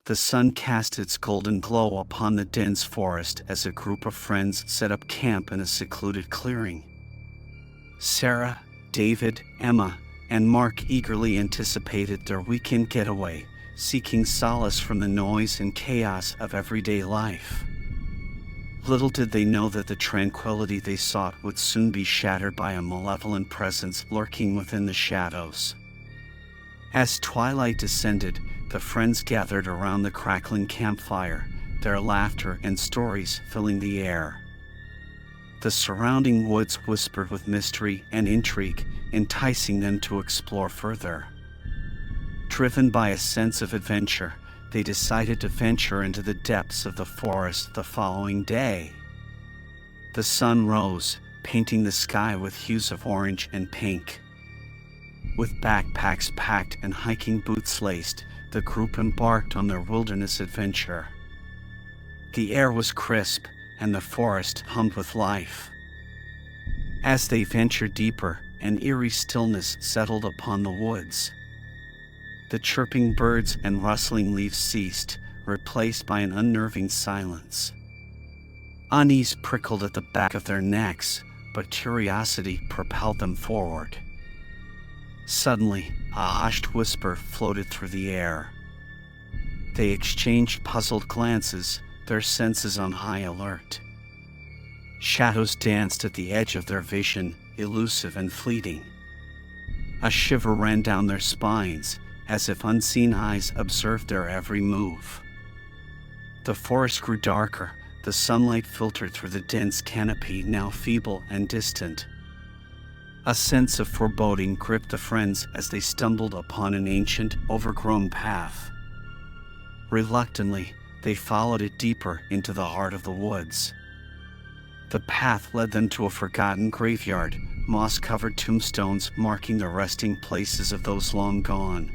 The sun cast its golden glow upon the dense forest as a group of friends set up camp in a secluded clearing. Sarah, David, Emma, and Mark eagerly anticipated their weekend getaway, seeking solace from the noise and chaos of everyday life. Little did they know that the tranquility they sought would soon be shattered by a malevolent presence lurking within the shadows. As twilight descended, the friends gathered around the crackling campfire, their laughter and stories filling the air. The surrounding woods whispered with mystery and intrigue, enticing them to explore further. Driven by a sense of adventure, they decided to venture into the depths of the forest the following day. The sun rose, painting the sky with hues of orange and pink. With backpacks packed and hiking boots laced, the group embarked on their wilderness adventure. The air was crisp, and the forest hummed with life. As they ventured deeper, an eerie stillness settled upon the woods. The chirping birds and rustling leaves ceased, replaced by an unnerving silence. Unease prickled at the back of their necks, but curiosity propelled them forward. Suddenly, a hushed whisper floated through the air. They exchanged puzzled glances, their senses on high alert. Shadows danced at the edge of their vision, elusive and fleeting. A shiver ran down their spines, as if unseen eyes observed their every move. The forest grew darker, the sunlight filtered through the dense canopy, now feeble and distant. A sense of foreboding gripped the friends as they stumbled upon an ancient, overgrown path. Reluctantly, they followed it deeper into the heart of the woods. The path led them to a forgotten graveyard, moss-covered tombstones marking the resting places of those long gone.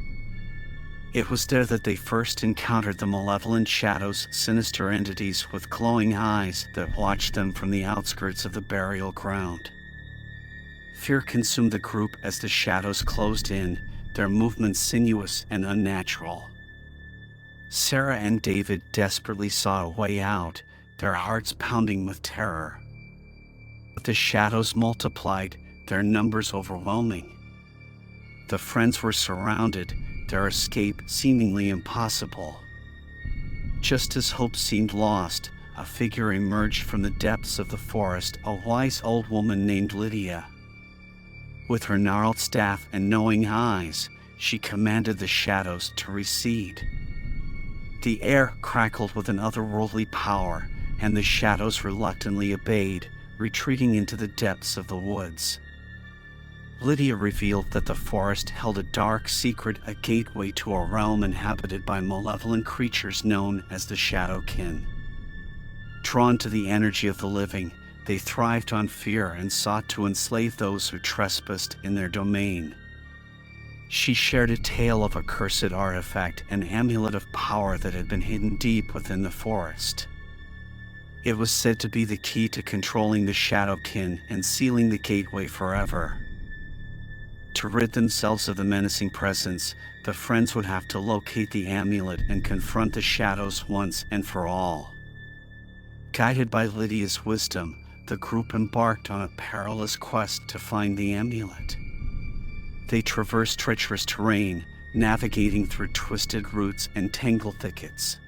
It was there that they first encountered the malevolent shadows, sinister entities with glowing eyes that watched them from the outskirts of the burial ground. Fear consumed the group as the shadows closed in, their movements sinuous and unnatural. Sarah and David desperately sought a way out, their hearts pounding with terror. But the shadows multiplied, their numbers overwhelming. The friends were surrounded, their escape seemingly impossible. Just as hope seemed lost, a figure emerged from the depths of the forest, a wise old woman named Lydia. With her gnarled staff and knowing eyes, she commanded the shadows to recede. The air crackled with an otherworldly power, and the shadows reluctantly obeyed, retreating into the depths of the woods. Lydia revealed that the forest held a dark secret, a gateway to a realm inhabited by malevolent creatures known as the Shadowkin. Drawn to the energy of the living, they thrived on fear and sought to enslave those who trespassed in their domain. She shared a tale of a cursed artifact, an amulet of power that had been hidden deep within the forest. It was said to be the key to controlling the Shadowkin and sealing the gateway forever. To rid themselves of the menacing presence, the friends would have to locate the amulet and confront the shadows once and for all. Guided by Lydia's wisdom, the group embarked on a perilous quest to find the amulet. They traversed treacherous terrain, navigating through twisted roots and tangled thickets.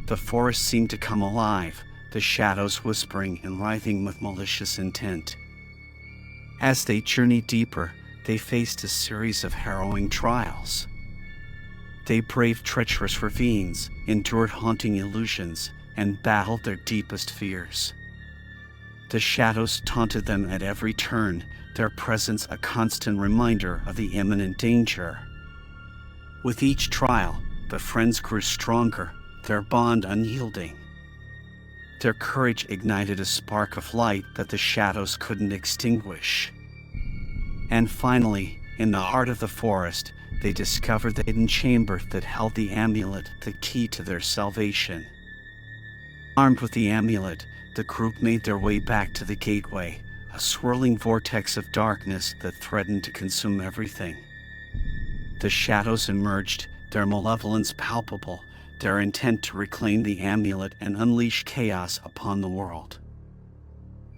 The forest seemed to come alive, the shadows whispering and writhing with malicious intent. As they journeyed deeper, they faced a series of harrowing trials. They braved treacherous ravines, endured haunting illusions, and battled their deepest fears. The shadows taunted them at every turn, their presence a constant reminder of the imminent danger. With each trial, the friends grew stronger, their bond unyielding. Their courage ignited a spark of light that the shadows couldn't extinguish. And finally, in the heart of the forest, they discovered the hidden chamber that held the amulet, the key to their salvation. Armed with the amulet, the group made their way back to the gateway, a swirling vortex of darkness that threatened to consume everything. The shadows emerged, their malevolence palpable, their intent to reclaim the amulet and unleash chaos upon the world.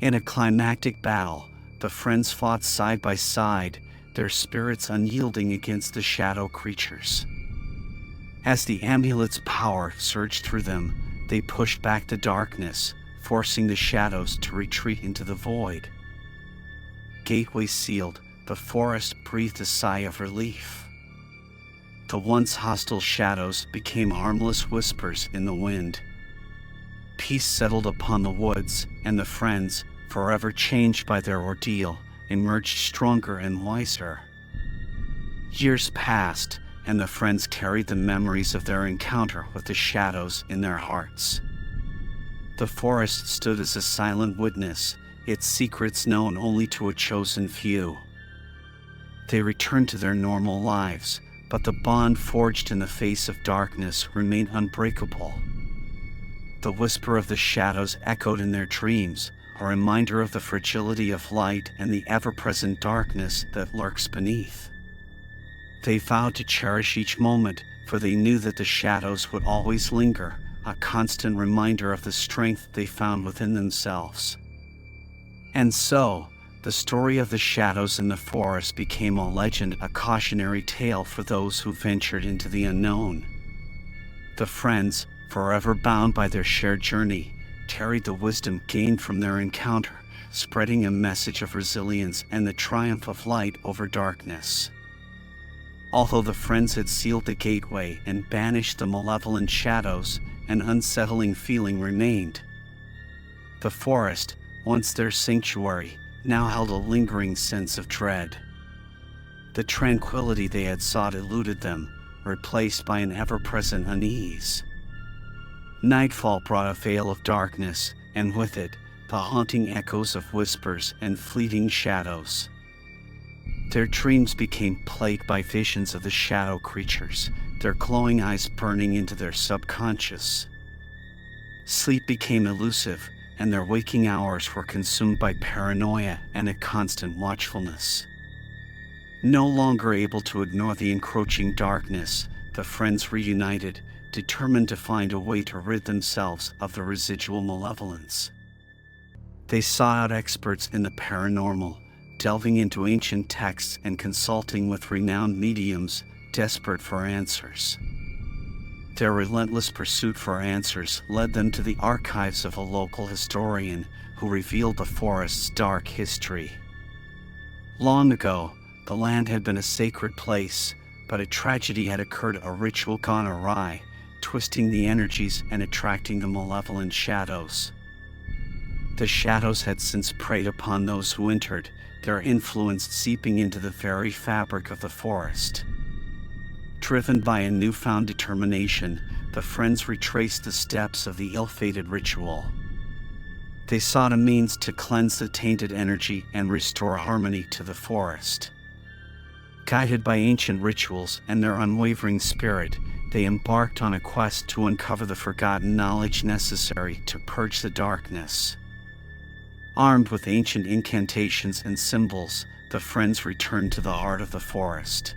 In a climactic battle, the friends fought side by side, their spirits unyielding against the shadow creatures. As the amulet's power surged through them, they pushed back the darkness, forcing the shadows to retreat into the void. Gateway sealed, the forest breathed a sigh of relief. The once hostile shadows became harmless whispers in the wind. Peace settled upon the woods, and the friends, forever changed by their ordeal, emerged stronger and wiser. Years passed, and the friends carried the memories of their encounter with the shadows in their hearts. The forest stood as a silent witness, its secrets known only to a chosen few. They returned to their normal lives, but the bond forged in the face of darkness remained unbreakable. The whisper of the shadows echoed in their dreams, a reminder of the fragility of light and the ever-present darkness that lurks beneath. They vowed to cherish each moment, for they knew that the shadows would always linger, a constant reminder of the strength they found within themselves. And so, the story of the shadows in the forest became a legend, a cautionary tale for those who ventured into the unknown. The friends, forever bound by their shared journey, carried the wisdom gained from their encounter, spreading a message of resilience and the triumph of light over darkness. Although the friends had sealed the gateway and banished the malevolent shadows, an unsettling feeling remained. The forest, once their sanctuary, now held a lingering sense of dread. The tranquility they had sought eluded them, replaced by an ever-present unease. Nightfall brought a veil of darkness, and with it, the haunting echoes of whispers and fleeting shadows. Their dreams became plagued by visions of the shadow creatures, their glowing eyes burning into their subconscious. Sleep became elusive, and their waking hours were consumed by paranoia and a constant watchfulness. No longer able to ignore the encroaching darkness, the friends reunited, determined to find a way to rid themselves of the residual malevolence. They sought out experts in the paranormal, delving into ancient texts and consulting with renowned mediums, desperate for answers. Their relentless pursuit for answers led them to the archives of a local historian who revealed the forest's dark history. Long ago, the land had been a sacred place, but a tragedy had occurred, a ritual gone awry, twisting the energies and attracting the malevolent shadows. The shadows had since preyed upon those who entered, their influence seeping into the very fabric of the forest. Driven by a newfound determination, the friends retraced the steps of the ill-fated ritual. They sought a means to cleanse the tainted energy and restore harmony to the forest. Guided by ancient rituals and their unwavering spirit, they embarked on a quest to uncover the forgotten knowledge necessary to purge the darkness. Armed with ancient incantations and symbols, the friends returned to the heart of the forest.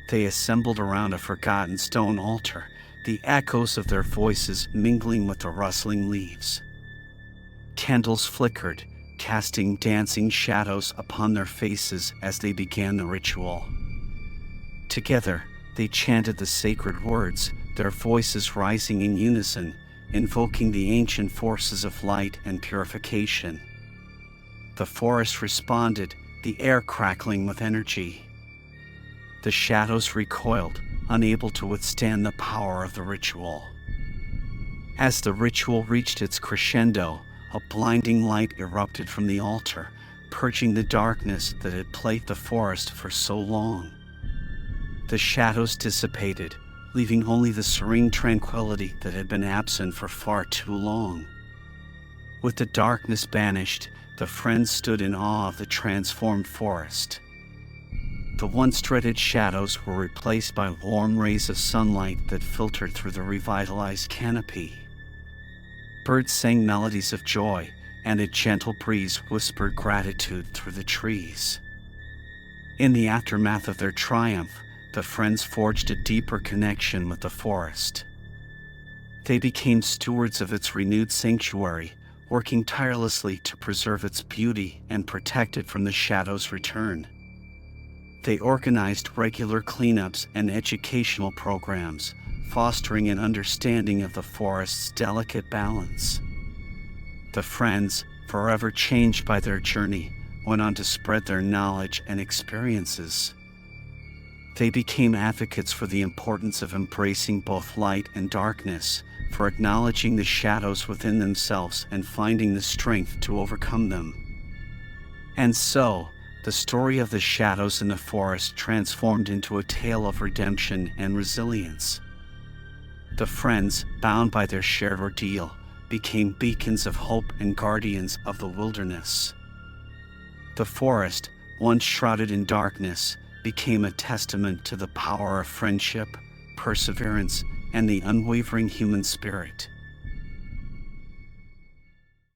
They assembled around a forgotten stone altar, the echoes of their voices mingling with the rustling leaves. Candles flickered, casting dancing shadows upon their faces as they began the ritual. Together, they chanted the sacred words, their voices rising in unison, invoking the ancient forces of light and purification. The forest responded, the air crackling with energy. The shadows recoiled, unable to withstand the power of the ritual. As the ritual reached its crescendo, a blinding light erupted from the altar, purging the darkness that had plagued the forest for so long. The shadows dissipated, leaving only the serene tranquility that had been absent for far too long. With the darkness banished, the friends stood in awe of the transformed forest. The once dreaded shadows were replaced by warm rays of sunlight that filtered through the revitalized canopy. Birds sang melodies of joy, and a gentle breeze whispered gratitude through the trees. In the aftermath of their triumph, the friends forged a deeper connection with the forest. They became stewards of its renewed sanctuary, working tirelessly to preserve its beauty and protect it from the shadow's return. They organized regular cleanups and educational programs, fostering an understanding of the forest's delicate balance. The friends, forever changed by their journey, went on to spread their knowledge and experiences. They became advocates for the importance of embracing both light and darkness, for acknowledging the shadows within themselves and finding the strength to overcome them. And so, the story of the shadows in the forest transformed into a tale of redemption and resilience. The friends, bound by their shared ordeal, became beacons of hope and guardians of the wilderness. The forest, once shrouded in darkness, became a testament to the power of friendship, perseverance, and the unwavering human spirit.